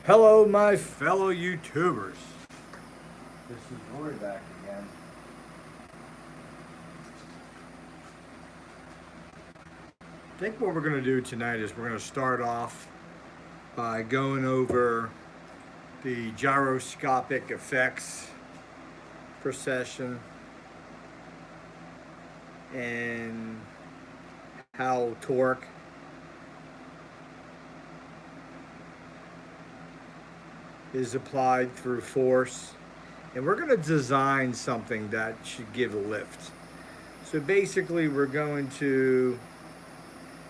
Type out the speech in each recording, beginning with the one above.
Hello, my fellow YouTubers. This is Roy back again. I think what we're going to do tonight is we're going to start off by going over the gyroscopic effects procession and how torque is applied through force. And we're going to design something that should give a lift. So basically, we're going to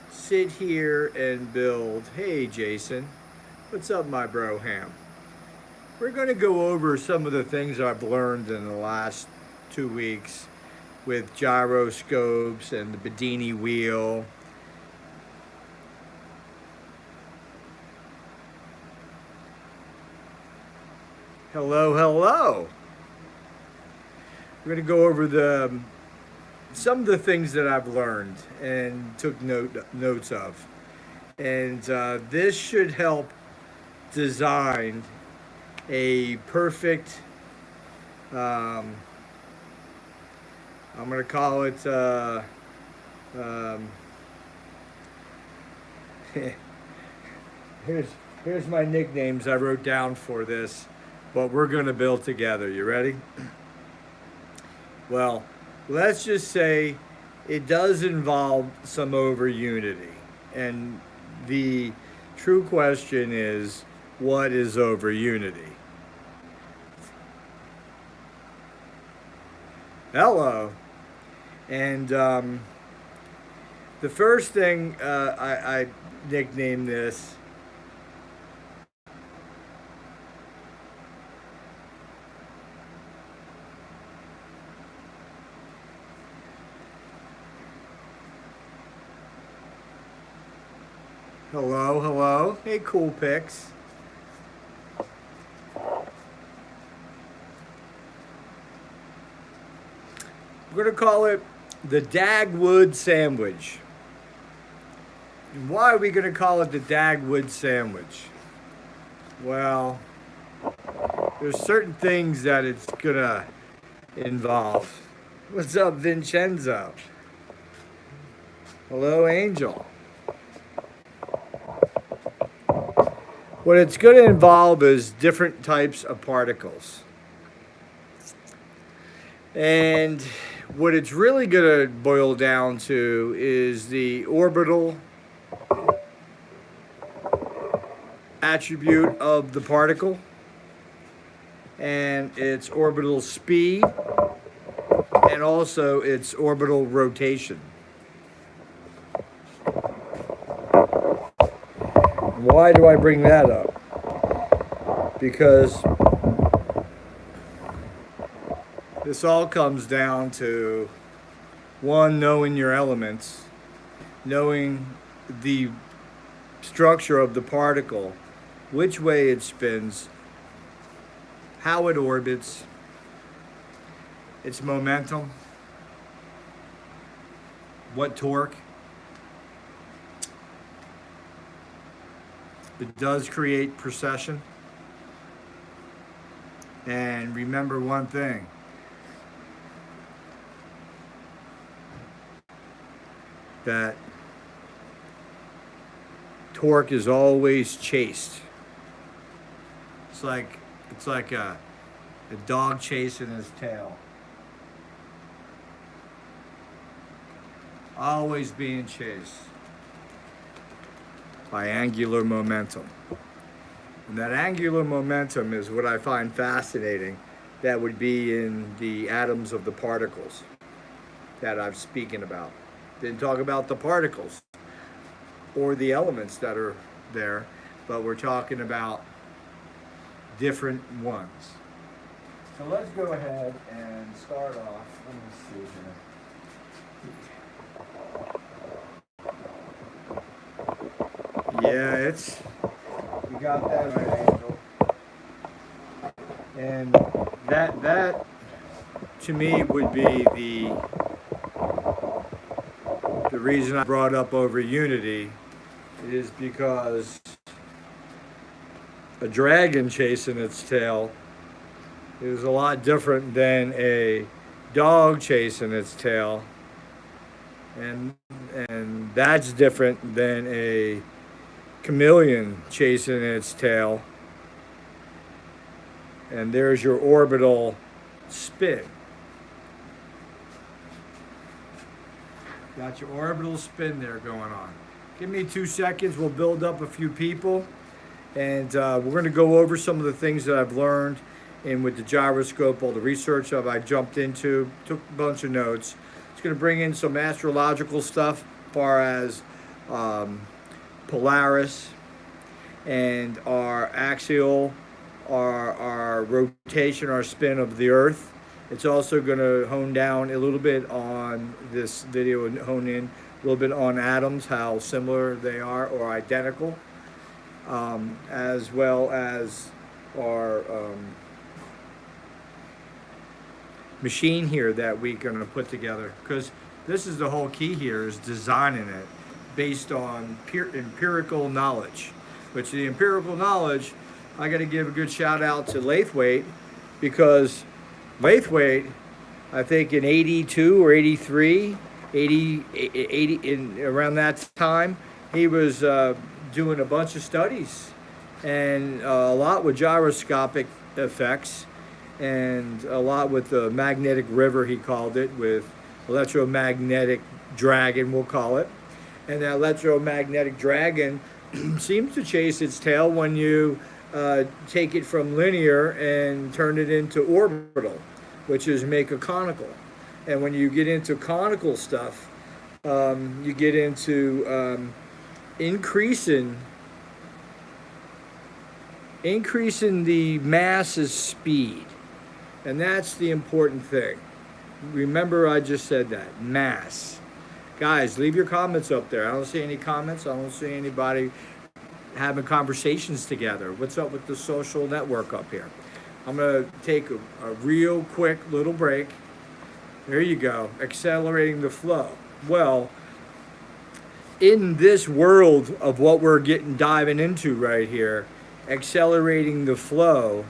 sit here and build. Hey, Jason. What's up, my bro Ham? We're going to go over some of the things I've learned in the last 2 weeks with gyroscopes and the Bedini wheel. Hello, hello. We're going to go over some of the things that I've learned and took notes of. And this should help design a perfect, I'm going to call it, here's my nicknames I wrote down for this, but we're going to build together. You ready? Well, let's just say it does involve some over unity. And the true question is, what is over unity? Hello. And the first thing I nicknamed this hello, hello. Hey, Cool Picks. We're going to call it the Dagwood Sandwich. And why are we going to call it the Dagwood Sandwich? Well, there's certain things that it's going to involve. What's up, Vincenzo? Hello, Angel. What it's going to involve is different types of particles. And what it's really going to boil down to is the orbital attribute of the particle and its orbital speed and also its orbital rotation. Why do I bring that up? Because this all comes down to one, knowing your elements, knowing the structure of the particle, which way it spins, how it orbits, its momentum, what torque. It does create precession. And remember one thing. That torque is always chased. It's like a dog chasing his tail. Always being chased by angular momentum. And that angular momentum is what I find fascinating. That would be in the atoms of the particles that I'm speaking about. Didn't talk about the particles or the elements that are there, but we're talking about different ones. So let's go ahead and start off. Let me see here. Yeah, you got that right, Angel. And that to me would be the reason I brought up over unity is because a dragon chasing its tail is a lot different than a dog chasing its tail, and that's different than a chameleon chasing its tail. And there's your orbital spin. Got your orbital spin there going on. Give me 2 seconds. We'll build up a few people, and we're going to go over some of the things that I've learned and with the gyroscope, all the research that I jumped into, took a bunch of notes. It's going to bring in some astrological stuff as far as Polaris and our axial, our rotation, our spin of the Earth. It's also going to hone down a little bit on this video and hone in a little bit on atoms, how similar they are or identical, as well as our machine here that we're going to put together, because this is the whole key here, is designing it based on empirical knowledge. Which the empirical knowledge, I got to give a good shout out to Lathwaite, because Lathwaite, I think in 82 or 83, 80 in around that time, he was doing a bunch of studies, and a lot with gyroscopic effects, and a lot with the magnetic river, he called it, with electromagnetic dragon, we'll call it. And that electromagnetic dragon seems to chase its tail when you take it from linear and turn it into orbital, which is make a conical. And when you get into conical stuff, you get into increasing the mass's speed. And that's the important thing. Remember, I just said that, mass. Guys, leave your comments up there. I don't see any comments. I don't see anybody having conversations together. What's up with the social network up here? I'm going to take a real quick little break. There you go. Accelerating the flow. Well, in this world of what we're diving into right here, accelerating the flow,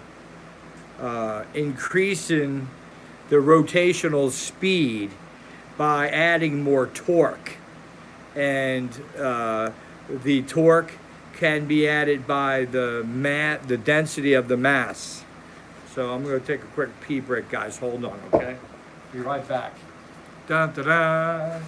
increasing the rotational speed by adding more torque. And the torque can be added by the density of the mass. So I'm going to take a quick pee break, guys. Hold on, okay? Be right back. Dun, dun, dun.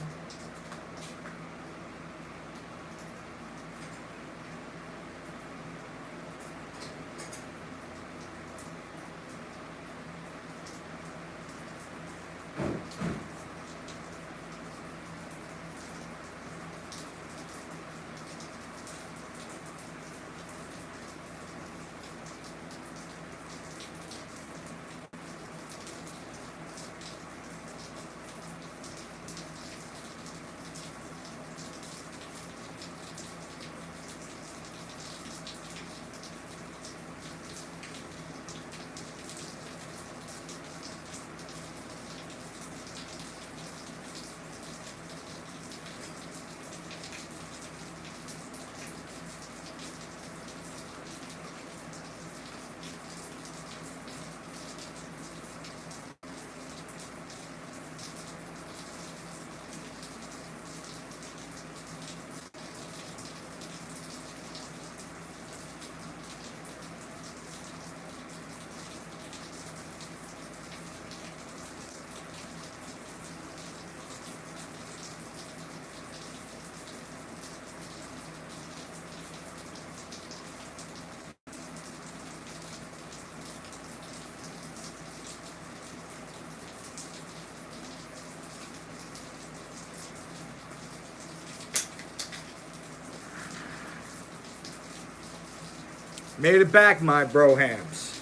Made it back, my brohams.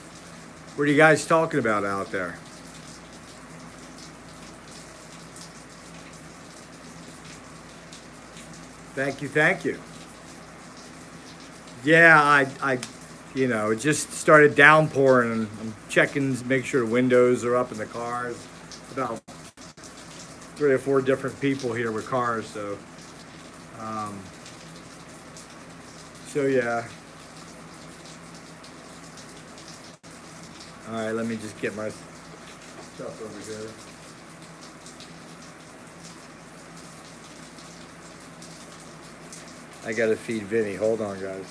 What are you guys talking about out there? Thank you, thank you. Yeah, I it just started downpouring, and I'm checking to make sure the windows are up in the cars. About 3 or 4 different people here with cars, so yeah. All right, let me just get my stuff over here. I gotta feed Vinny. Hold on, guys.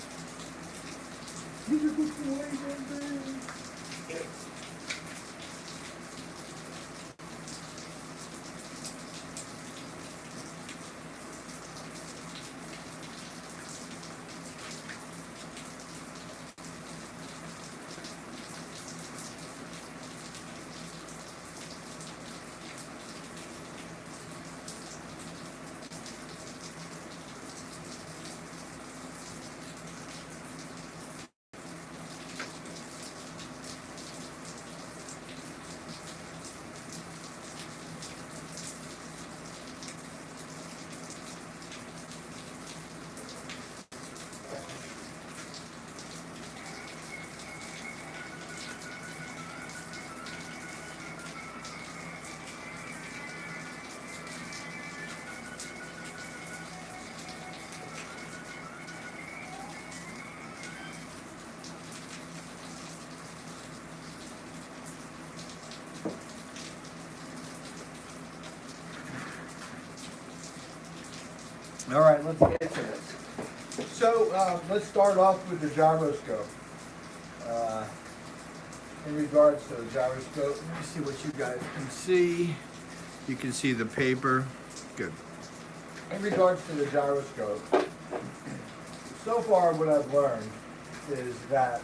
All right, let's get to this. So let's start off with the gyroscope. In regards to the gyroscope, let me see what you guys can see. You can see the paper. Good. In regards to the gyroscope, so far what I've learned is that,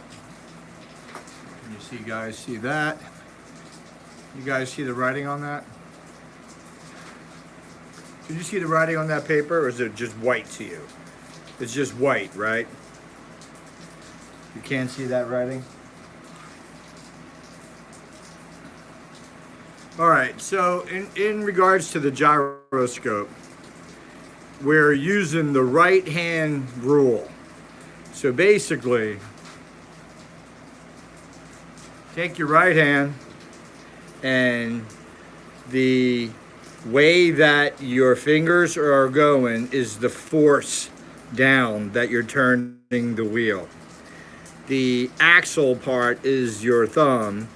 can you see guys see that? You guys see the writing on that? Did you see the writing on that paper, or is it just white to you? It's just white, right? You can't see that writing? All right, so in regards to the gyroscope, we're using the right-hand rule. So basically, take your right hand, and the way that your fingers are going is the force down that you're turning the wheel. The axle part is your thumb,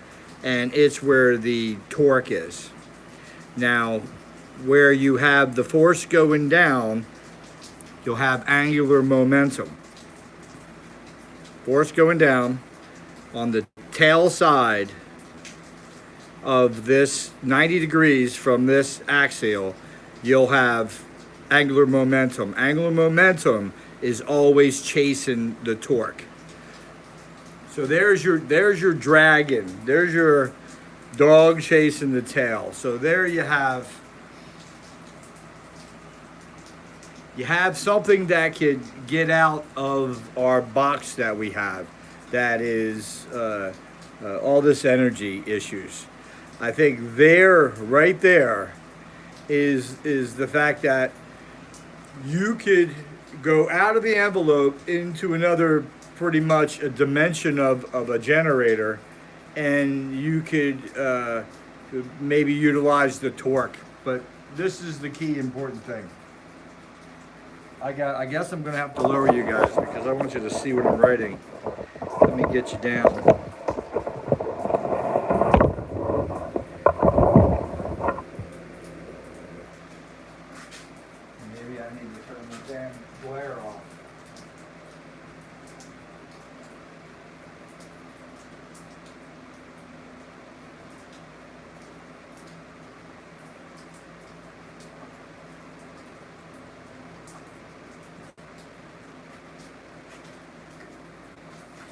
and it's where the torque is. Now, where you have the force going down, you'll have angular momentum. Force going down on the tail side of this 90 degrees from this axial, you'll have angular momentum. Angular momentum is always chasing the torque. So there's your dragon. There's your dog chasing the tail. So there you have something that could get out of our box that we have, that is all this energy issues. I think right there is the fact that you could go out of the envelope into another, pretty much a dimension of a generator, and you could maybe utilize the torque. But this is the key important thing. I guess I'm gonna have to lower you guys because I want you to see what I'm writing. Let me get you down.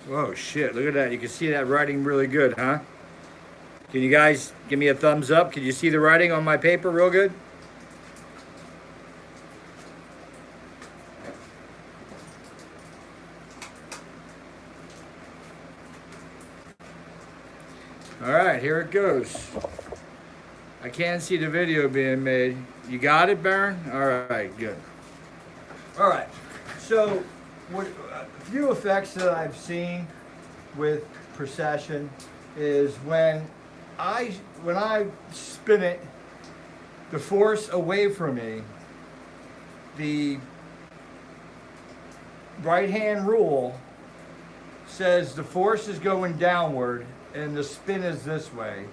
Whoa, shit, look at that. You can see that writing really good, huh? Can you guys give me a thumbs up? Can you see the writing on my paper real good? All right, here it goes. I can't see the video being made. You got it, Baron? All right, good. All right, so a few effects that I've seen with precession is when I spin it, the force away from me, the right hand rule says the force is going downward and the spin is this way,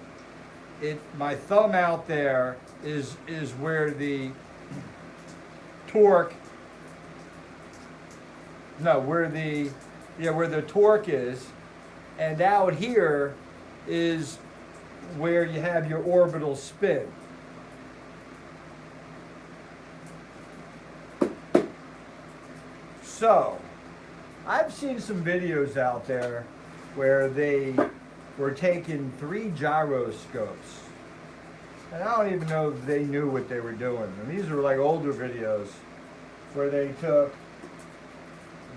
my thumb out there is where the torque, no, where the torque is, and out here is where you have your orbital spin. So, I've seen some videos out there where they were taking 3 gyroscopes. And I don't even know if they knew what they were doing. And these were like older videos where they took,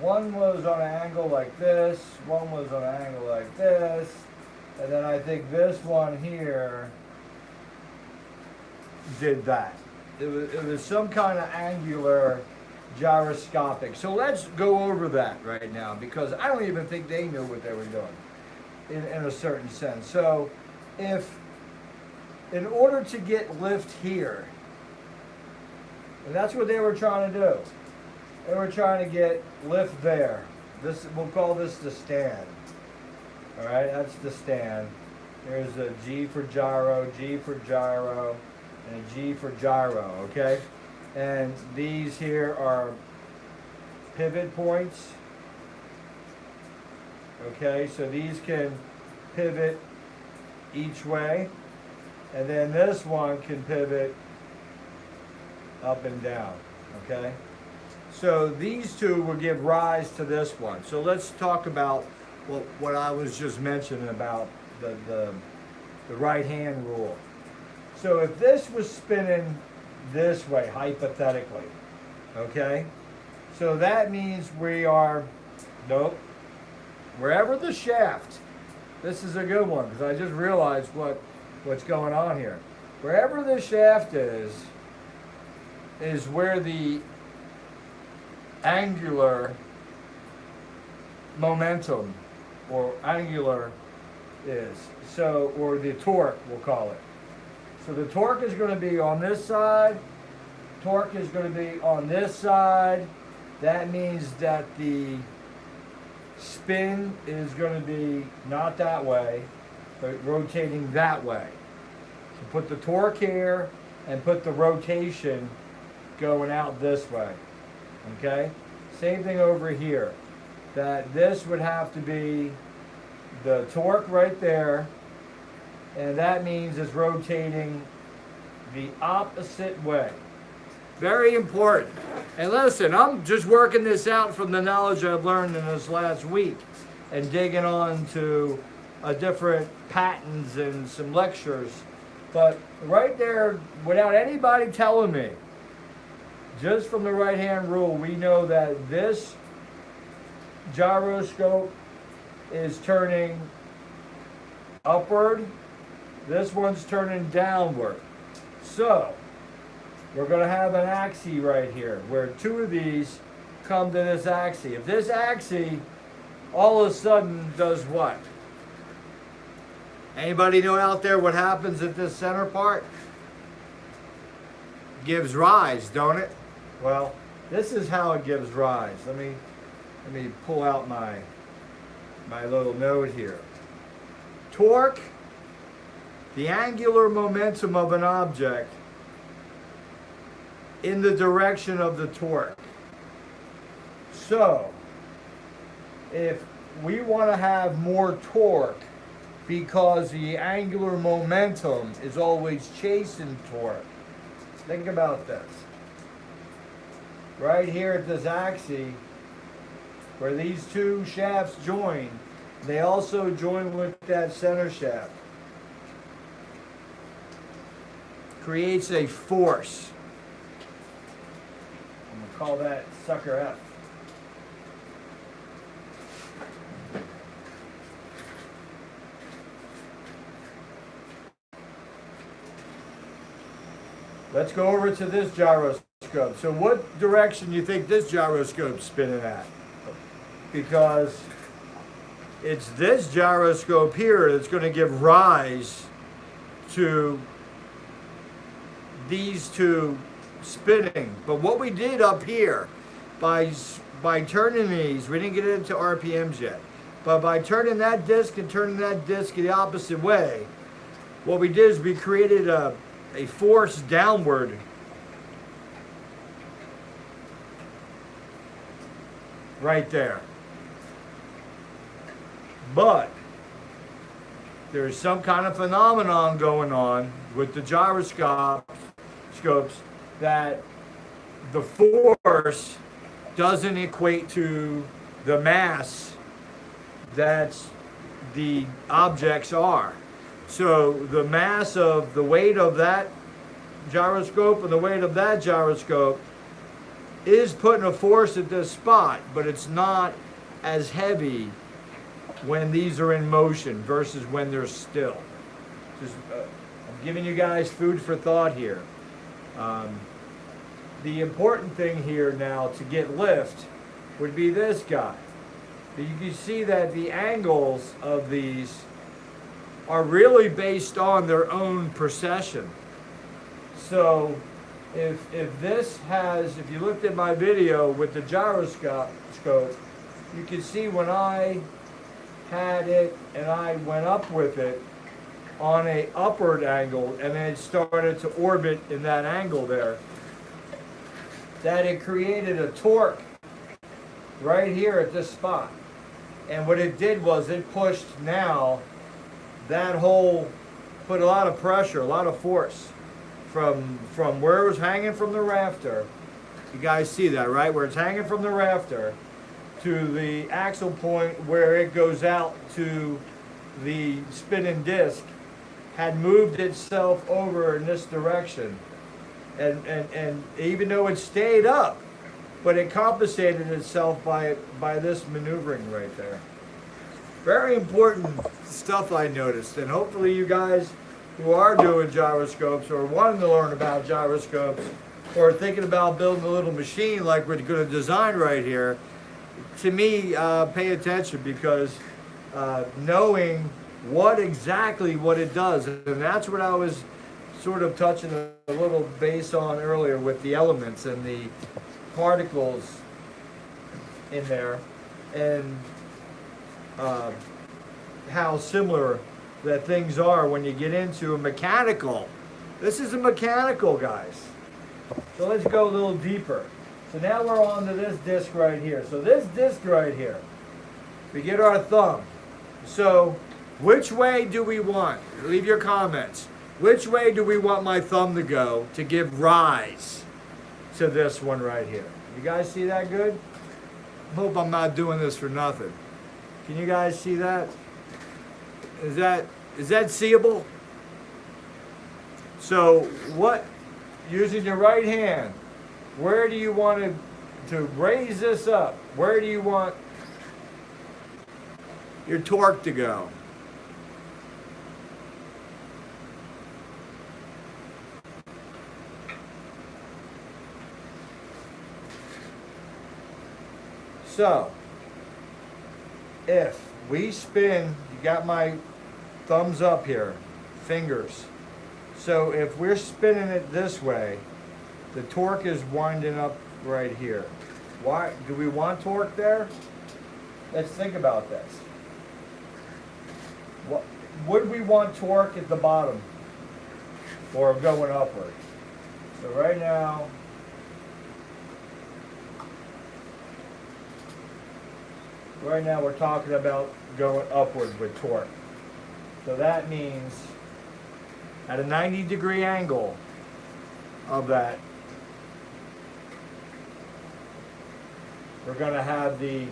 one was on an angle like this, one was on an angle like this, and then I think this one here did that. It was some kind of angular gyroscopic. So let's go over that right now, because I don't even think they knew what they were doing in a certain sense. So if, in order to get lift here, and that's what they were trying to do. They were trying to get lift there. This, we'll call this the stand. All right, that's the stand. There's a G for gyro, G for gyro, and a G for gyro, okay? And these here are pivot points. Okay, so these can pivot each way. And then this one can pivot up and down, okay? So these two will give rise to this one. So let's talk about what I was just mentioning about the right-hand rule. So if this was spinning this way, hypothetically, okay? So that means we are, nope, wherever the shaft, this is a good one, because I just realized what's going on here. Wherever the shaft is where the angular momentum or angular is. So, or the torque, we'll call it. So the torque is going to be on this side, torque is going to be on this side. That means that the spin is going to be not that way, but rotating that way. So put the torque here and put the rotation going out this way. Okay? Same thing over here. That this would have to be the torque right there, and that means it's rotating the opposite way. Very important. And listen, I'm just working this out from the knowledge I've learned in this last week and digging on to different patents and some lectures. But right there, without anybody telling me, just from the right-hand rule, we know that this gyroscope is turning upward. This one's turning downward. So, we're going to have an axis right here, where two of these come to this axis. If this axis all of a sudden does what? Anybody know out there what happens at this center part? Gives rise, don't it? Well, this is how it gives rise. Let me pull out my little note here. Torque, the angular momentum of an object in the direction of the torque. So, if we want to have more torque because the angular momentum is always chasing torque, think about this. Right here at this axis, where these two shafts join, they also join with that center shaft. Creates a force. I'm going to call that sucker F. Let's go over to this gyroscope. So what direction do you think this gyroscope's spinning at? Because it's this gyroscope here that's going to give rise to these two spinning. But what we did up here, by turning these, we didn't get into RPMs yet, But by turning that disc and turning that disc the opposite way, what we did is we created a force downward right there. But there's some kind of phenomenon going on with the gyroscopes that the force doesn't equate to the mass that the objects are. So the mass of the weight of that gyroscope and the weight of that gyroscope is putting a force at this spot, but it's not as heavy when these are in motion versus when they're still. Just, I'm giving you guys food for thought here. The important thing here now to get lift would be this guy. You can see that the angles of these are really based on their own precession. So if you looked at my video with the gyroscope, you can see when I had it and I went up with it on a upward angle and then it started to orbit in that angle there, that it created a torque right here at this spot. And what it did was it pushed now that hole, put a lot of pressure, a lot of force from where it was hanging from the rafter. You guys see that, right? Where it's hanging from the rafter to the axle point where it goes out to the spinning disc had moved itself over in this direction. And even though it stayed up, but it compensated itself by this maneuvering right there. Very important stuff I noticed, and hopefully you guys who are doing gyroscopes or wanting to learn about gyroscopes or thinking about building a little machine like we're going to design right here, to me, pay attention, because knowing exactly what it does, and that's what I was sort of touching a little base on earlier with the elements and the particles in there, and how similar that things are when you get into a mechanical. This is a mechanical, guys. So let's go a little deeper. So now we're on to this disc right here. So this disc right here, we get our thumb. So which way do we want? Leave your comments. Which way do we want my thumb to go to give rise to this one right here? You guys see that good? Hope I'm not doing this for nothing. Can you guys see that? Is that seeable? So using your right hand, where do you want to raise this up? Where do you want your torque to go? So, if we spin, you got my thumbs up here, fingers. So if we're spinning it this way, the torque is winding up right here. Why do we want torque there? Let's think about this. Would we want torque at the bottom or going upward? So right now, we're talking about going upward with torque. So that means at a 90-degree angle of that, we're going to have the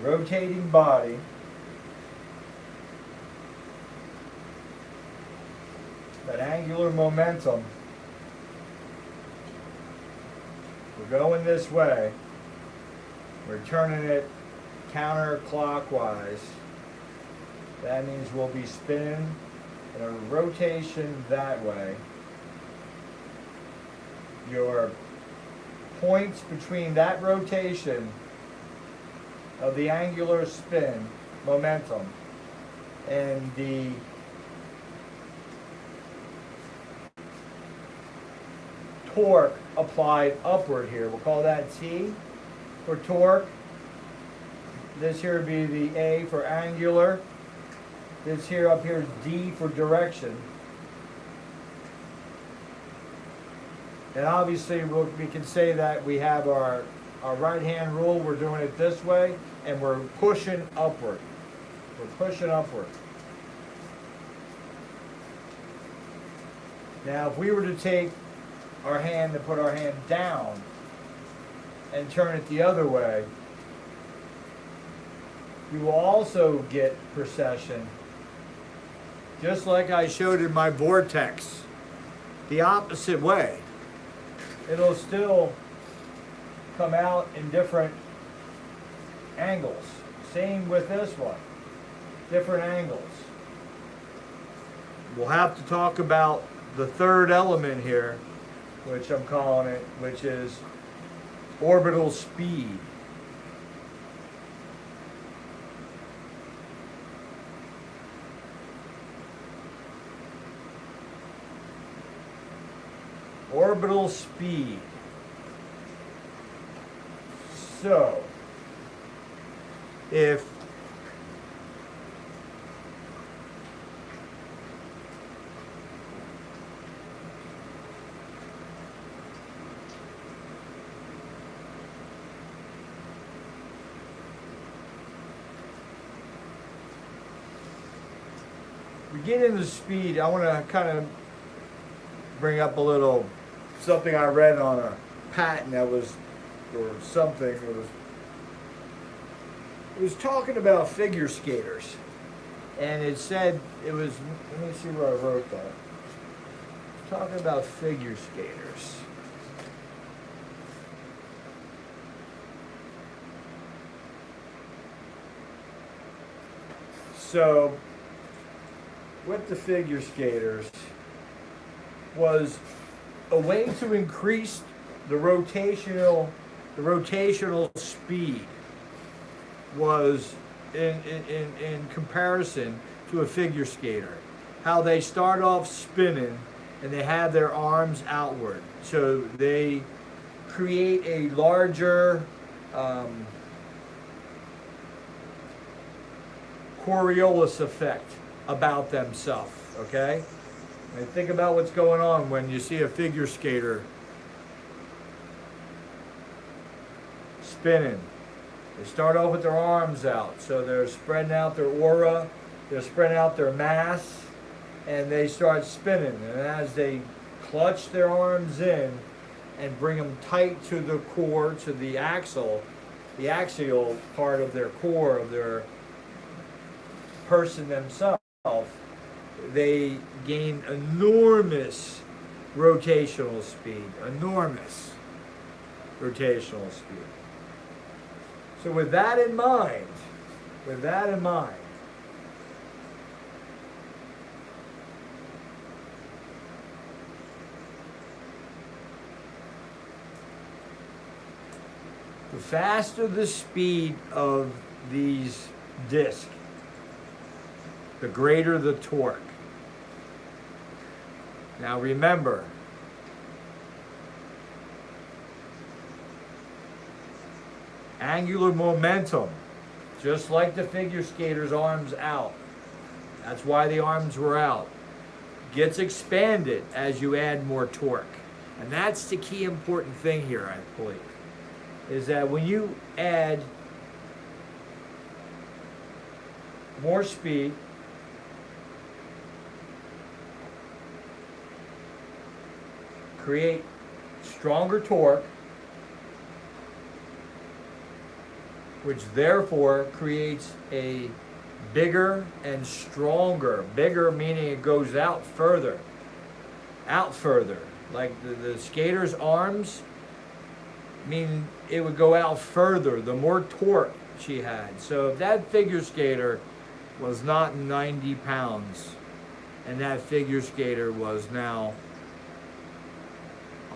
rotating body that angular momentum. We're going this way. We're turning it counterclockwise. That means we'll be spinning in a rotation that way. Your points between that rotation of the angular spin momentum and the torque applied upward here. We'll call that T for torque. This here would be the A for angular. This here up here is D for direction. And obviously we can say that we have our right hand rule, we're doing it this way, and we're pushing upward. We're pushing upward. Now if we were to take our hand and put our hand down and turn it the other way, you will also get precession, just like I showed in my vortex, the opposite way. It'll still come out in different angles. Same with this one, different angles. We'll have to talk about the third element here, which I'm calling it, which is orbital speed. Orbital speed. So, if we get into speed, I want to kind of bring up a little something I read on a patent that was, or something, it was talking about figure skaters. And it said, it was, let me see where I wrote that. It's talking about figure skaters. So, with the figure skaters was a way to increase the rotational speed was in comparison to a figure skater. How they start off spinning and they have their arms outward. So they create a larger Coriolis effect about themselves, okay? And think about what's going on when you see a figure skater spinning. They start off with their arms out, so they're spreading out their aura, they're spreading out their mass, and they start spinning. And as they clutch their arms in and bring them tight to the core, to the axial part of their core, of their person themselves, they gain enormous rotational speed, enormous rotational speed. So with that in mind, the faster the speed of these discs, the greater the torque. Now remember, angular momentum, just like the figure skater's arms out, that's why the arms were out, gets expanded as you add more torque. And that's the key important thing here, I believe, is that when you add more speed, create stronger torque, which therefore creates a bigger and stronger, bigger meaning it goes out further. Like the skater's arms, meaning it would go out further, the more torque she had. So if that figure skater was not 90 pounds, and that figure skater was now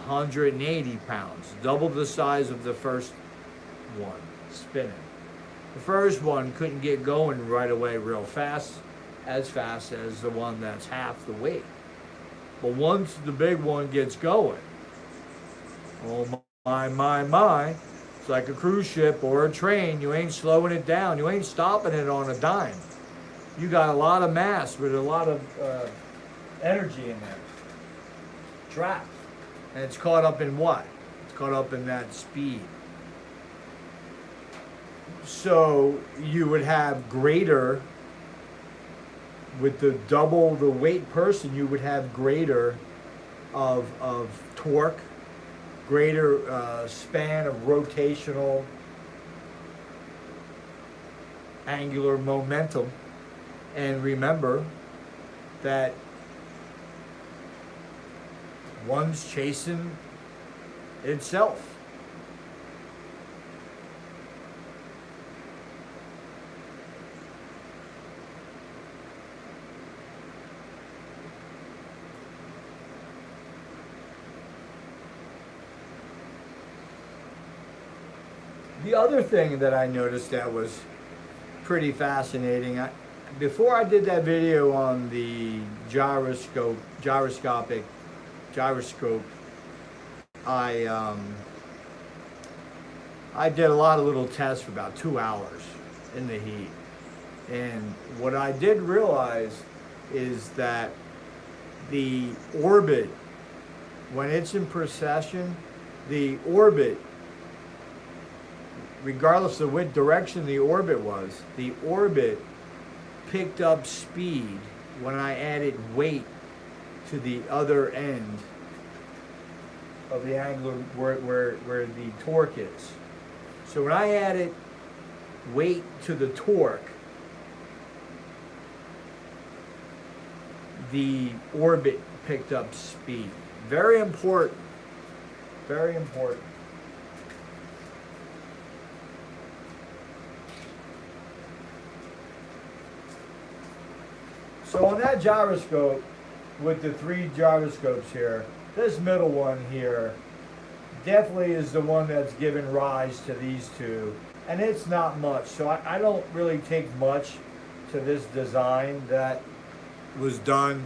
180 pounds, double the size of the first one spinning. The first one couldn't get going right away real fast, as fast as the one that's half the weight. But once the big one gets going, Oh my. It's like a cruise ship or a train. You ain't slowing it down. You ain't stopping it on a dime. You got a lot of mass with a lot of energy in there. Trapped. And it's caught up in what? It's caught up in that speed. So you would have greater, with the double the weight person, you would have greater of torque, greater span of rotational angular momentum. And remember that one's chasing itself. The other thing that I noticed that was pretty fascinating, before I did that video on the gyroscope, I did a lot of little tests for about 2 hours in the heat. And what I did realize is that the orbit, when it's in precession, the orbit, regardless of what direction the orbit was, the orbit picked up speed when I added weight to the other end of the angular where the torque is. So when I added weight to the torque, the orbit picked up speed. Very important. Very important. So on that gyroscope, with the 3 gyroscopes here, this middle one here definitely is the one that's given rise to these 2. And it's not much, so I don't really take much to this design that was done,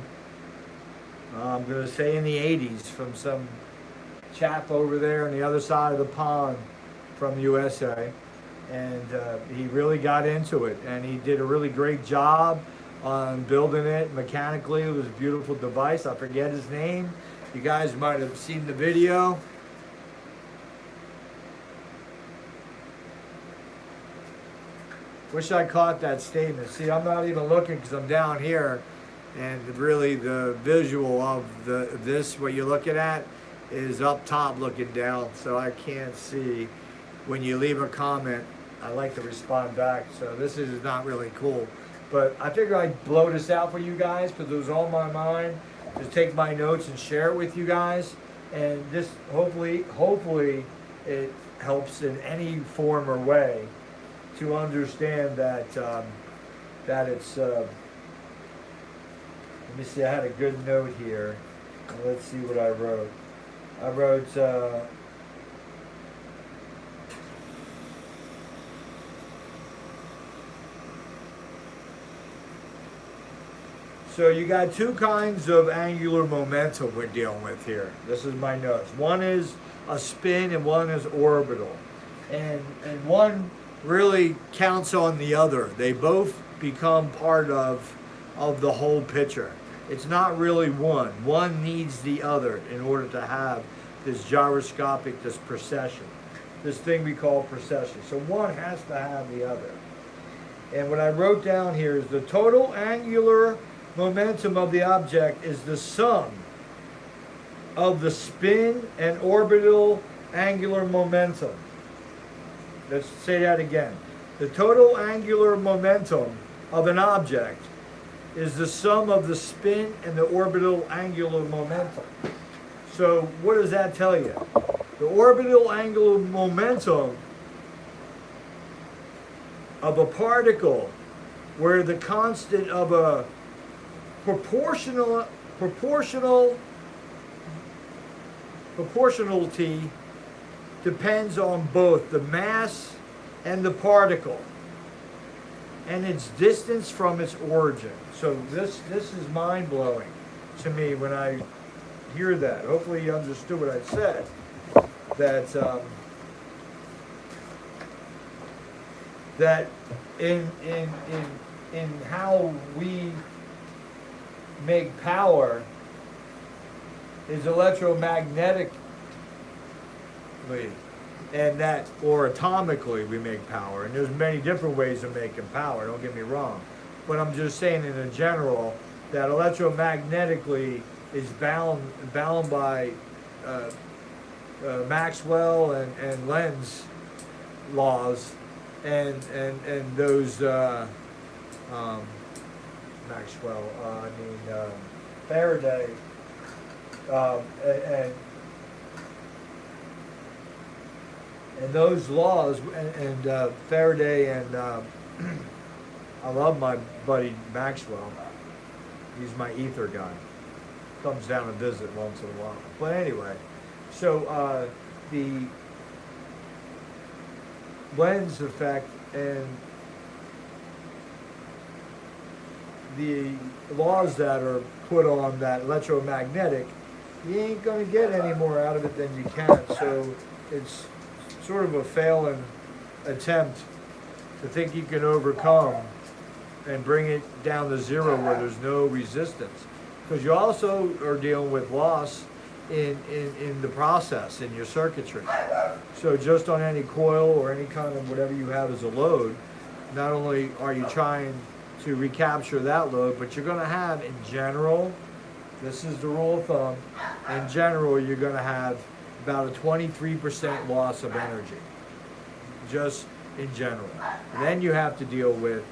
I'm going to say in the 80s, from some chap over there on the other side of the pond from USA. And he really got into it, and he did a really great job on building it mechanically. It was a beautiful device. I forget his name. You guys might have seen the video. Wish I caught that statement. See, I'm not even looking because I'm down here, and really the visual of this, what you're looking at, is up top looking down, so I can't see. When you leave a comment, I like to respond back, so this is not really cool. But I figured I'd blow this out for you guys because it was on my mind to take my notes and share it with you guys. And this, hopefully it helps in any form or way to understand that that it's. Let me see. I had a good note here. Let's see what I wrote. I wrote. So you got 2 kinds of angular momentum we're dealing with here. This is my notes. One is a spin and one is orbital. And one really counts on the other. They both become part of the whole picture. It's not really one. One needs the other in order to have this gyroscopic, this precession. This thing we call precession. So one has to have the other. And what I wrote down here is the total angular momentum of the object is the sum of the spin and orbital angular momentum. Let's say that again. The total angular momentum of an object is the sum of the spin and the orbital angular momentum. So what does that tell you? The orbital angular momentum of a particle where the constant of a proportionality depends on both the mass and the particle and its distance from its origin. So this is mind-blowing to me when I hear that. Hopefully you understood what I said. that that in how we make power is electromagnetically, and that, or atomically, we make power. And there's many different ways of making power, don't get me wrong, but I'm just saying in a general that electromagnetically is bound by Maxwell and Lenz's laws, and those Maxwell, Faraday, and those laws, and Faraday, and I love my buddy Maxwell. He's my ether guy. Comes down to visit once in a while. But anyway, so the lens effect and the laws that are put on that electromagnetic, you ain't going to get any more out of it than you can. So it's sort of a failing attempt to think you can overcome and bring it down to zero where there's no resistance. Because you also are dealing with loss in the process, in your circuitry. So just on any coil or any kind of whatever you have as a load, not only are you trying to recapture that load, but you're going to have, in general, this is the rule of thumb, in general, you're going to have about a 23% loss of energy, just in general. Then you have to deal with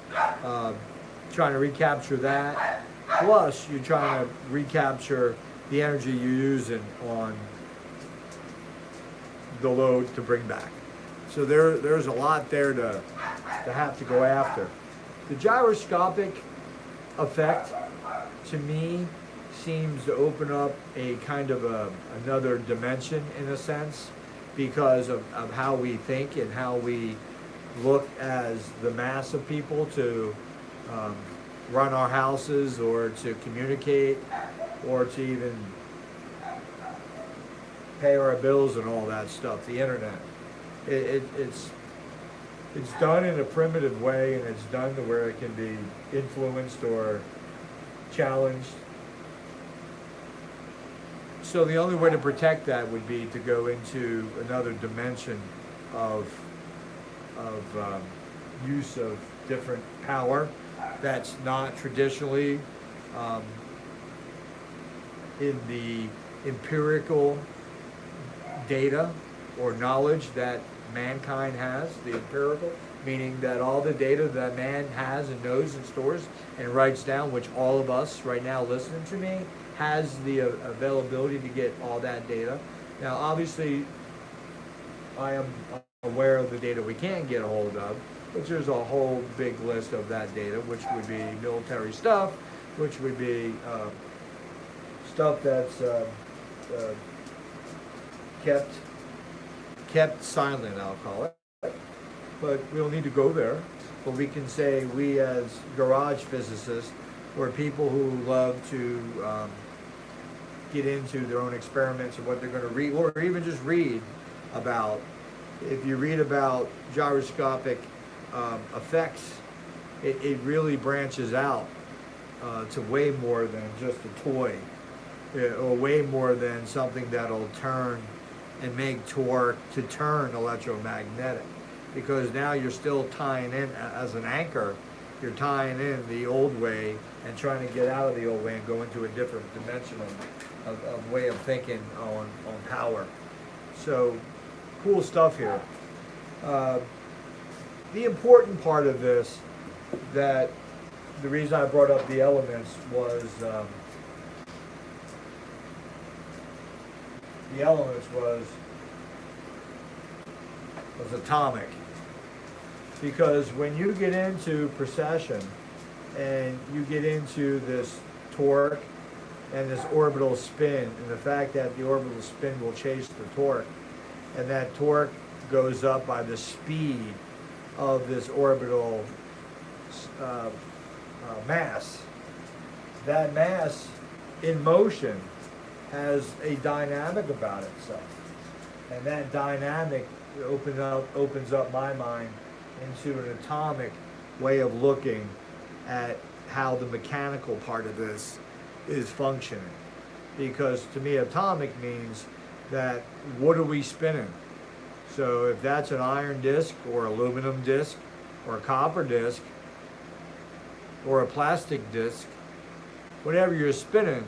trying to recapture that, plus you're trying to recapture the energy you're using on the load to bring back. So there's a lot there to have to go after. The gyroscopic effect, to me, seems to open up a kind of another dimension, in a sense, because of how we think and how we look as the mass of people to run our houses, or to communicate, or to even pay our bills and all that stuff, the internet. It's done in a primitive way, and it's done to where it can be influenced or challenged. So the only way to protect that would be to go into another dimension of use of different power that's not traditionally in the empirical data or knowledge that mankind has, the empirical, meaning that all the data that man has and knows and stores and writes down, which all of us right now listening to me has the availability to get all that data. Now, obviously, I am aware of the data we can't get a hold of, which there's a whole big list of that data, which would be military stuff, which would be stuff that's kept silent, I'll call it. But we don't need to go there. But we can say we, as garage physicists, or people who love to get into their own experiments and what they're going to read, or even just read about. If you read about gyroscopic effects, it really branches out to way more than just a toy, or way more than something that'll turn and make torque to turn electromagnetic. Because now you're still tying in, as an anchor, you're tying in the old way and trying to get out of the old way and go into a different dimension of way of thinking on power. So, cool stuff here. The important part of this, that the reason I brought up the elements was atomic. Because when you get into precession and you get into this torque and this orbital spin, and the fact that the orbital spin will chase the torque, and that torque goes up by the speed of this orbital mass. That mass in motion has a dynamic about itself. And that dynamic opens up my mind into an atomic way of looking at how the mechanical part of this is functioning. Because to me, atomic means that what are we spinning? So if that's an iron disc or aluminum disc or a copper disc or a plastic disc, whatever you're spinning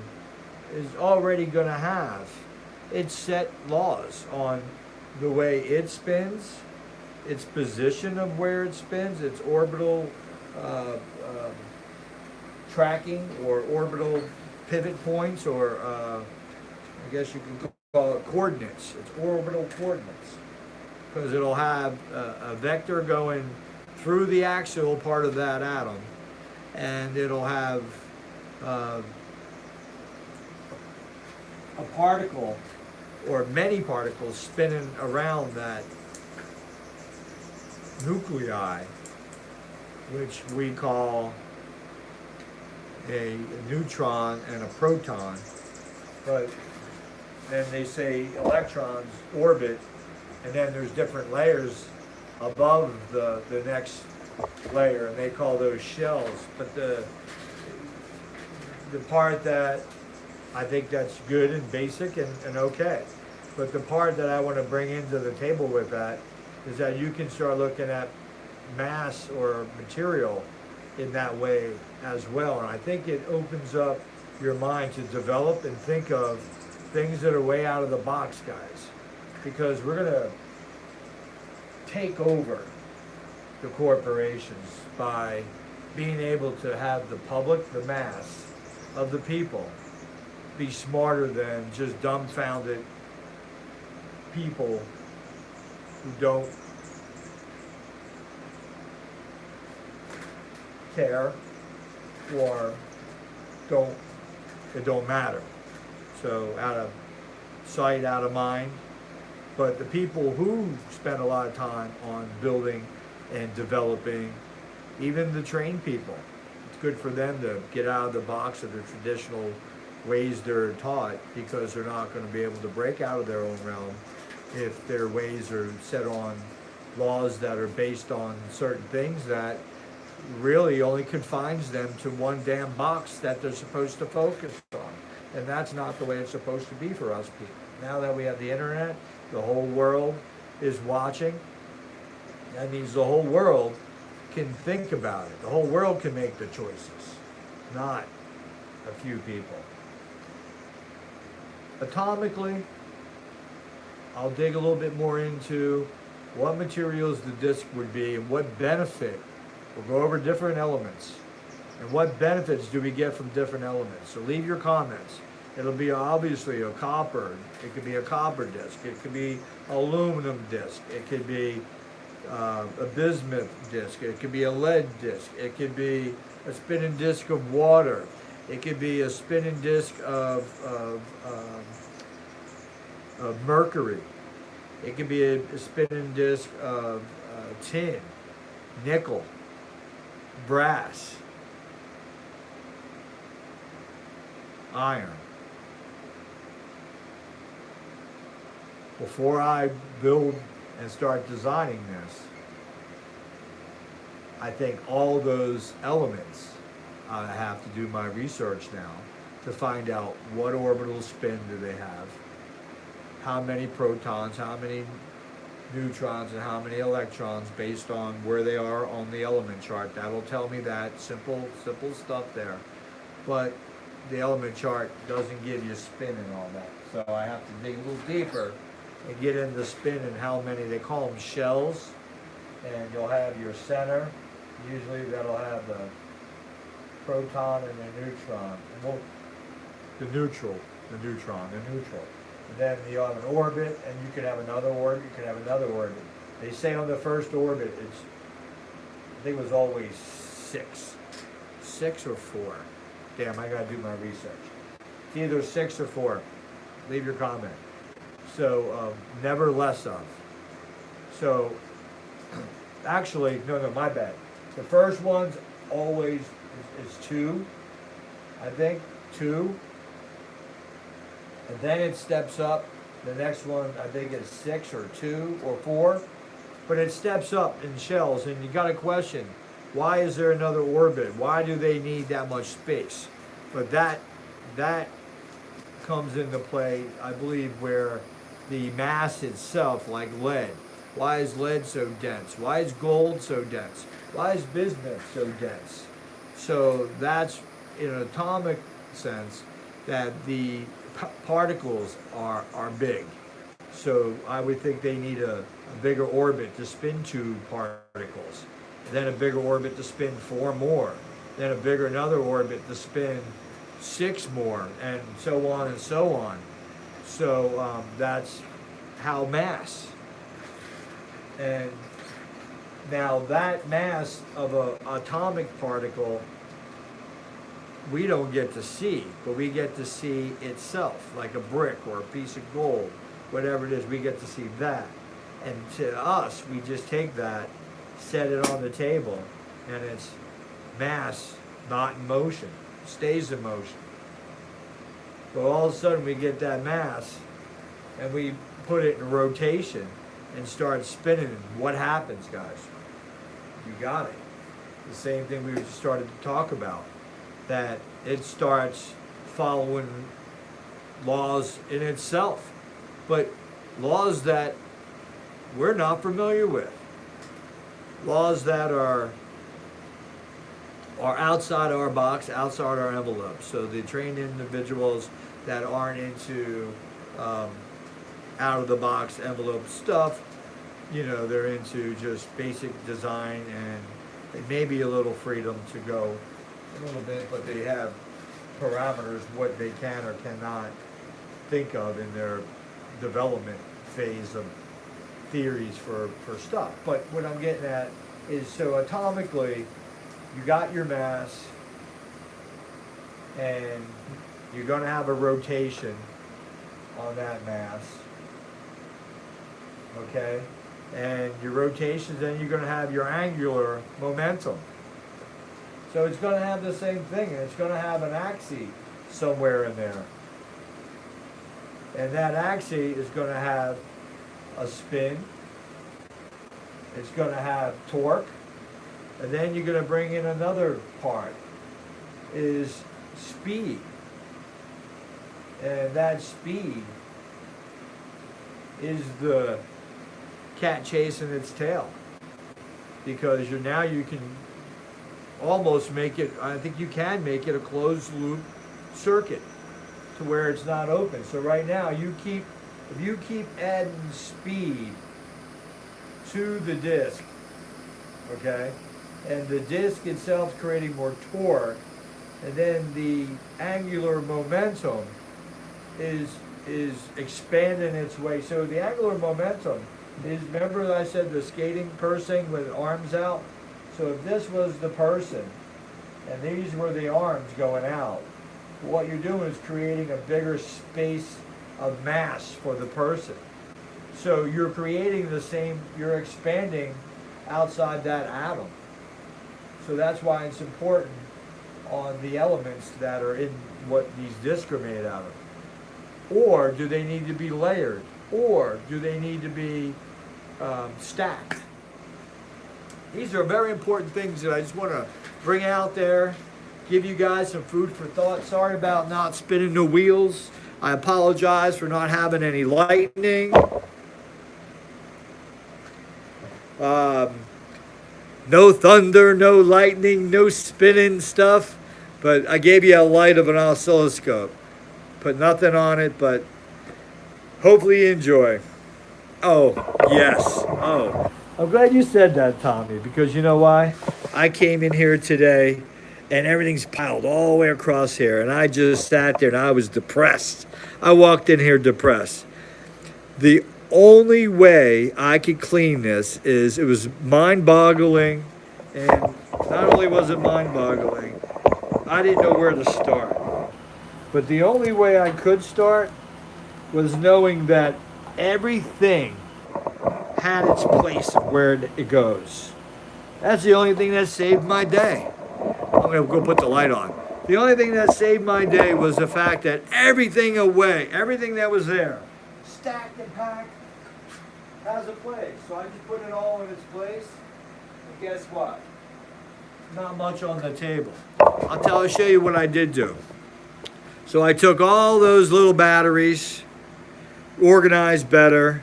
is already going to have its set laws on the way it spins, its position of where it spins, its orbital tracking or orbital pivot points, or I guess you can call it coordinates. It's orbital coordinates, because it'll have a vector going through the axial part of that atom, and it'll have a particle or many particles spinning around that nuclei, which we call a neutron and a proton. But then they say electrons orbit, and then there's different layers above the next layer, and they call those shells. But the part that I think that's good and basic and okay, but the part that I want to bring into the table with that is that you can start looking at mass or material in that way as well. And I think it opens up your mind to develop and think of things that are way out of the box, guys, because we're going to take over the corporations by being able to have the public, the mass of the people, be smarter than just dumbfounded people who don't care or it don't matter. So out of sight, out of mind. But the people who spend a lot of time on building and developing, even the trained people, it's good for them to get out of the box of the traditional ways they're taught, because they're not going to be able to break out of their own realm if their ways are set on laws that are based on certain things that really only confines them to one damn box that they're supposed to focus on. And that's not the way it's supposed to be for us people. Now that we have the internet, the whole world is watching. That means the whole world can think about it. The whole world can make the choices, not a few people. Atomically, I'll dig a little bit more into what materials the disk would be and what benefit. We'll go over different elements and what benefits do we get from different elements. So leave your comments. It'll be obviously a copper. It could be a copper disc. It could be aluminum disc. It could be a bismuth disc. It could be a lead disc. It could be a spinning disc of water. It could be a spinning disc of mercury. It could be a spinning disc of tin, nickel, brass, iron. Before I build and start designing this, I think all those elements, I have to do my research now to find out what orbital spin do they have, how many protons, how many neutrons, and how many electrons based on where they are on the element chart. That'll tell me that. Simple stuff there. But the element chart doesn't give you spin and all that. So I have to dig a little deeper and get into spin and how many. They call them shells. And you'll have your center. Usually that'll have the proton and the neutron. And the neutron. And then you have an orbit, and you could have another orbit, you could have another orbit. They say on the first orbit, I think it was always 6. 6 or 4. Damn, I gotta do my research. It's either 6 or 4. Leave your comment. So, never less of. So, actually, no, my bad. The first one's always is 2, I think, 2. And then it steps up The next one, I think, is 6 or 2 or 4. But it steps up in shells, and you got to question, why is there another orbit? Why do they need that much space? But that comes into play, I believe, where the mass itself, like lead. Why is lead so dense? Why is gold so dense? Why is bismuth so dense? So that's, in an atomic sense, that the particles are big. So I would think they need a bigger orbit to spin 2 particles, then a bigger orbit to spin 4 more, then another orbit to spin 6 more, and so on and so on. So that's how mass. And now that mass of an atomic particle, we don't get to see, but we get to see itself, like a brick or a piece of gold, whatever it is, we get to see that. And to us, we just take that, set it on the table, and it's mass, not in motion, stays in motion. But all of a sudden we get that mass, and we put it in rotation and start spinning. What happens, guys? You got it. The same thing we just started to talk about, that it starts following laws in itself, but laws that we're not familiar with, laws that are outside our box, outside our envelope. So the trained individuals that aren't into out of the box envelope stuff, you know, they're into just basic design, and they may be a little freedom to go a little bit, but they have parameters what they can or cannot think of in their development phase of theories for stuff. But what I'm getting at is, so atomically, you got your mass, and you're going to have a rotation on that mass, okay? And your rotations, then you're going to have your angular momentum. So it's going to have the same thing, and it's going to have an axis somewhere in there. And that axis is going to have a spin, it's going to have torque, and then you're going to bring in another part, is speed. And that speed is the cat chasing its tail, because now you can almost make it, I think you can make it a closed loop circuit to where it's not open. So right now if you keep adding speed to the disc, okay, and the disc itself creating more torque, and then the angular momentum is expanding its way. So the angular momentum is, remember that I said the skating person with arms out? So if this was the person, and these were the arms going out, what you're doing is creating a bigger space of mass for the person. So you're creating the same, you're expanding outside that atom. So that's why it's important on the elements that are in what these discs are made out of. Or do they need to be layered? Or do they need to be stacked? These are very important things that I just want to bring out there, give you guys some food for thought. Sorry about not spinning the wheels. I apologize for not having any lightning. No thunder, no lightning, no spinning stuff. But I gave you a light of an oscilloscope. Put nothing on it, but hopefully you enjoy. Oh, yes. Oh, I'm glad you said that, Tommy, because you know why? I came in here today and everything's piled all the way across here, and I just sat there and I was depressed. I walked in here depressed. The only way I could clean this is, it was mind-boggling, and not only was it mind-boggling, I didn't know where to start. But the only way I could start was knowing that everything had its place of where it goes. That's the only thing that saved my day. I'm going to go put the light on. The only thing that saved my day was the fact that everything that was there stacked and packed has a place. So I just put it all in its place. And guess what? Not much on the table. I'll show you what I did do. So I took all those little batteries, organized better.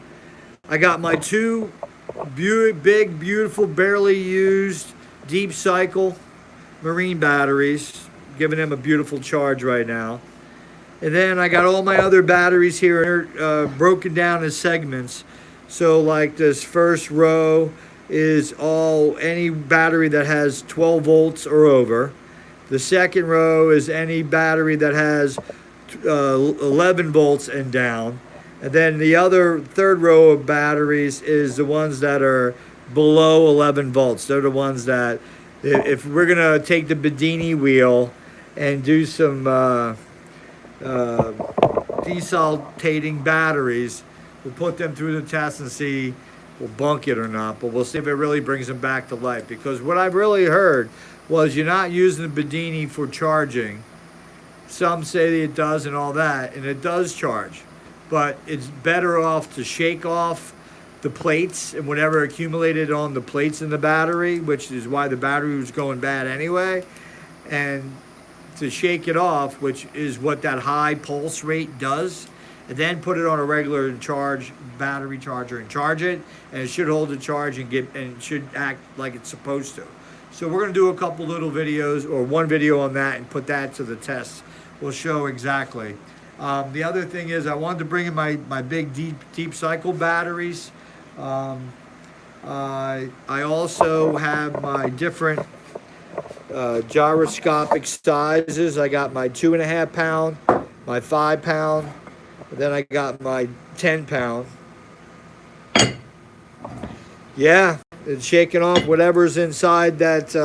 I got my two big, beautiful, barely used deep cycle marine batteries, giving them a beautiful charge right now. And then I got all my other batteries here broken down in segments. So like this first row is any battery that has 12 volts or over. The second row is any battery that has 11 volts and down. And then the third row of batteries is the ones that are below 11 volts. They're the ones that, if we're gonna take the Bedini wheel and do some desaltating batteries, we'll put them through the test and see we'll bunk it or not, but we'll see if it really brings them back to life. Because what I've really heard was you're not using the Bedini for charging. Some say that it does and all that, and it does charge. But it's better off to shake off the plates and whatever accumulated on the plates in the battery, which is why the battery was going bad anyway, and to shake it off, which is what that high pulse rate does, and then put it on a regular battery charger and charge it, and it should hold the charge and should act like it's supposed to. So we're going to do a couple little videos, or one video on that, and put that to the test. We'll show exactly. The other thing is I wanted to bring in my big deep cycle batteries. I also have my different gyroscopic sizes. I got my 2.5 pound, my 5 pound, and then I got my 10 pound. Yeah, it's shaking off whatever's inside that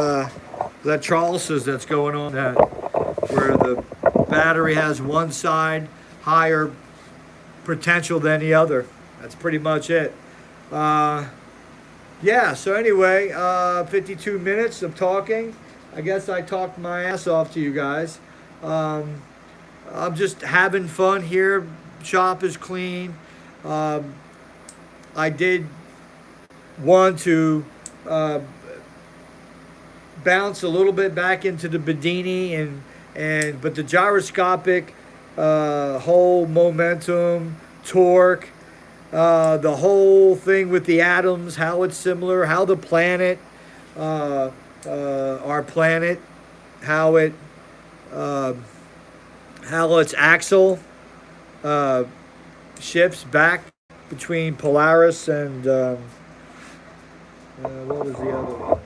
electrolysis that's going on, that where the battery has one side higher potential than the other. That's pretty much it. Yeah, so anyway, 52 minutes of talking. I guess I talked my ass off to you guys. I'm just having fun here. Shop is clean. I did want to bounce a little bit back into the Bedini, but the gyroscopic whole momentum, torque, the whole thing with the atoms, how it's similar, how the planet, our planet, how its axle shifts back between Polaris and what was the other one?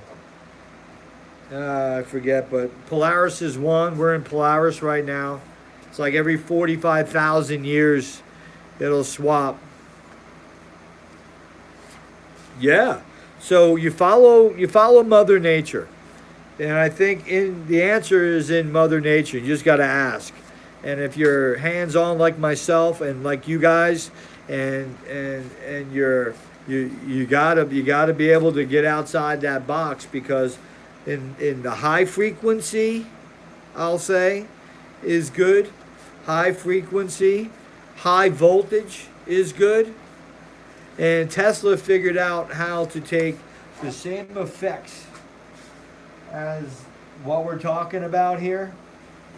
I forget, but Polaris is one. We're in Polaris right now. It's like every 45,000 years it'll swap. Yeah. So you follow Mother Nature. And I think the answer is in Mother Nature. You just got to ask. And if you're hands-on like myself and like you guys, and you gotta be able to get outside that box, because in the high frequency, I'll say, is good. High frequency, high voltage is good. And Tesla figured out how to take the same effects as what we're talking about here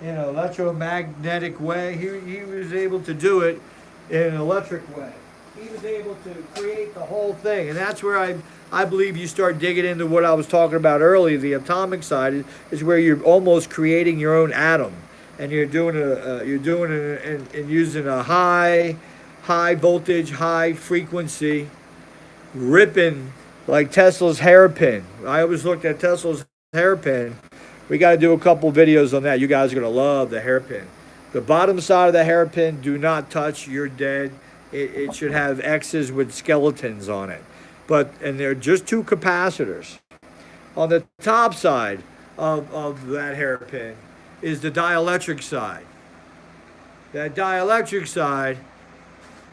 in an electromagnetic way. He was able to do it in an electric way. He was able to create the whole thing. And that's where I believe you start digging into what I was talking about earlier. The atomic side is where you're almost creating your own atom. And you're doing it and using a high voltage, high frequency, ripping like Tesla's hairpin. I always looked at Tesla's hairpin. We got to do a couple videos on that. You guys are going to love the hairpin. The bottom side of the hairpin, do not touch. You're dead. It should have X's with skeletons on it. And they're just two capacitors. On the top side of that hairpin is the dielectric side. That dielectric side,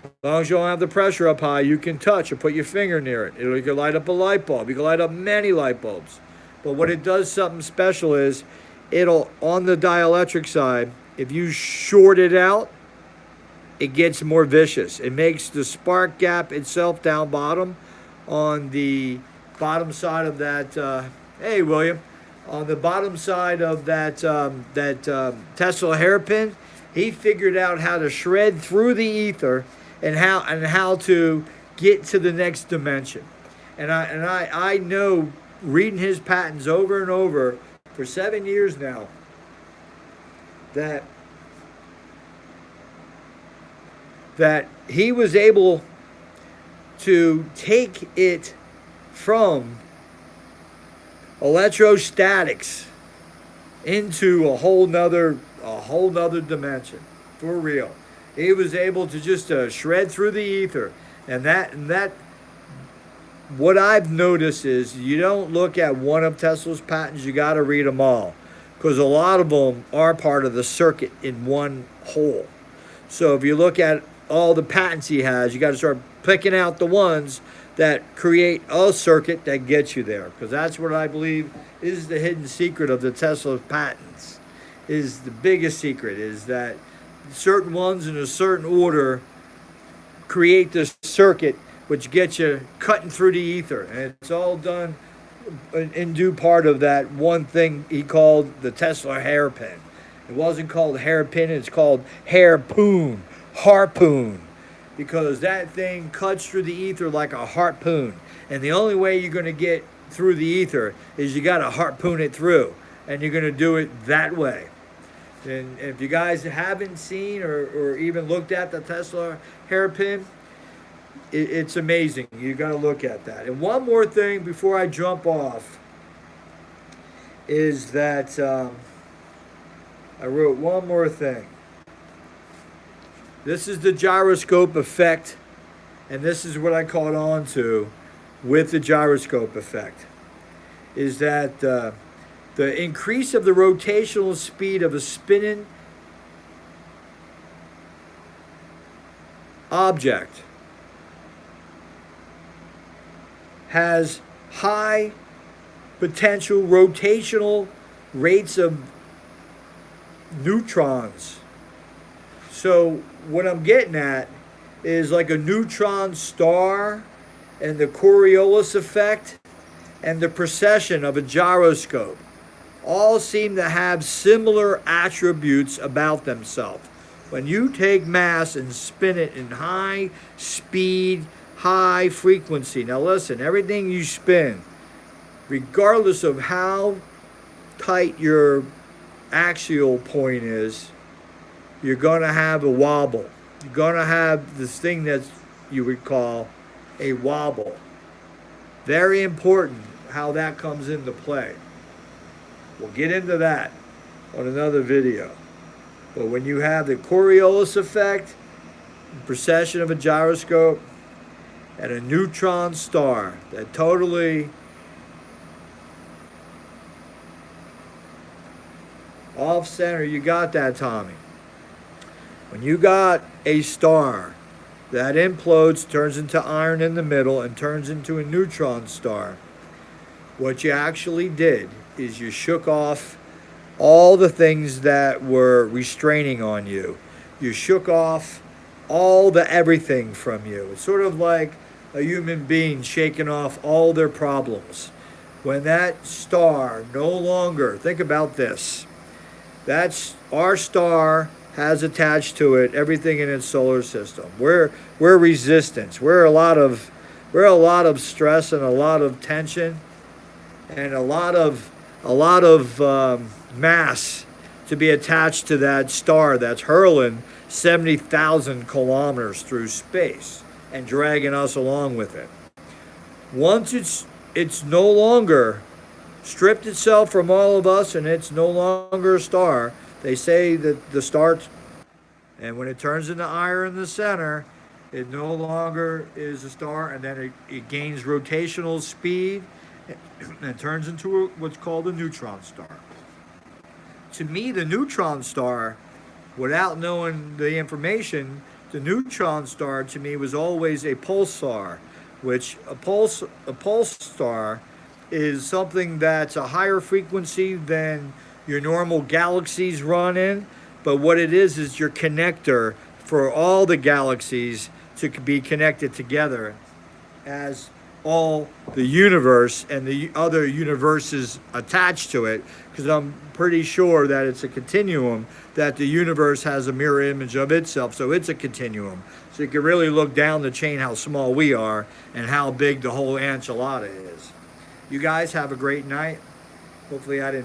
as long as you don't have the pressure up high, you can touch or put your finger near it. You can light up a light bulb. You can light up many light bulbs. But what it does something special is, on the dielectric side, if you short it out, it gets more vicious. It makes the spark gap itself down bottom on the bottom side of that. Hey, William, on the bottom side of that Tesla hairpin, he figured out how to shred through the ether and how to get to the next dimension. And I know, reading his patents over and over for 7 years now, that he was able to take it from electrostatics into a whole nother dimension, for real. He was able to just shred through the ether, and that what I've noticed is you don't look at one of Tesla's patents, you got to read them all, because a lot of them are part of the circuit in one whole. So if you look at all the patents he has, you got to start picking out the ones that create a circuit that gets you there, because that's what I believe is the hidden secret of the Tesla patents. Is the biggest secret is that certain ones in a certain order create this circuit which gets you cutting through the ether, and it's all done in due part of that one thing he called the Tesla hairpin. It wasn't called hairpin, it's called harpoon, because that thing cuts through the ether like a harpoon, and the only way you're going to get through the ether is you got to harpoon it through, and you're going to do it that way. And if you guys haven't seen or even looked at the Tesla hairpin, it's amazing. You got to look at that. And one more thing before I jump off is that I wrote one more thing. This is the gyroscope effect, and this is what I caught on to with the gyroscope effect, is that the increase of the rotational speed of a spinning object has high potential rotational rates of neutrons. So what I'm getting at is like a neutron star and the Coriolis effect and the precession of a gyroscope all seem to have similar attributes about themselves. When you take mass and spin it in high speed, high frequency. Now listen, everything you spin, regardless of how tight your axial point is, you're going to have a wobble. You're going to have this thing that you would call a wobble. Very important how that comes into play. We'll get into that on another video. But when you have the Coriolis effect, precession of a gyroscope, and a neutron star that totally off center, you got that, Tommy. When you got a star that implodes, turns into iron in the middle, and turns into a neutron star, what you actually did is you shook off all the things that were restraining on you. You shook off all the everything from you. It's sort of like a human being shaking off all their problems. When that star no longer, think about this, that's our star has attached to it everything in its solar system. We're resistance. We're a lot of stress and a lot of tension and a lot of mass to be attached to that star that's hurling 70,000 kilometers through space and dragging us along with it. Once it's no longer stripped itself from all of us and it's no longer a star, they say that the star, and when it turns into iron in the center, it no longer is a star, and then it gains rotational speed and turns into what's called a neutron star. To me, the neutron star, without knowing the information, the neutron star to me was always a pulsar, which a pulsar is something that's a higher frequency than your normal galaxies run in, but what it is your connector for all the galaxies to be connected together as all the universe and the other universes attached to it, because I'm pretty sure that it's a continuum, that the universe has a mirror image of itself, so it's a continuum. So you can really look down the chain how small we are and how big the whole enchilada is. You guys have a great night. Hopefully I didn't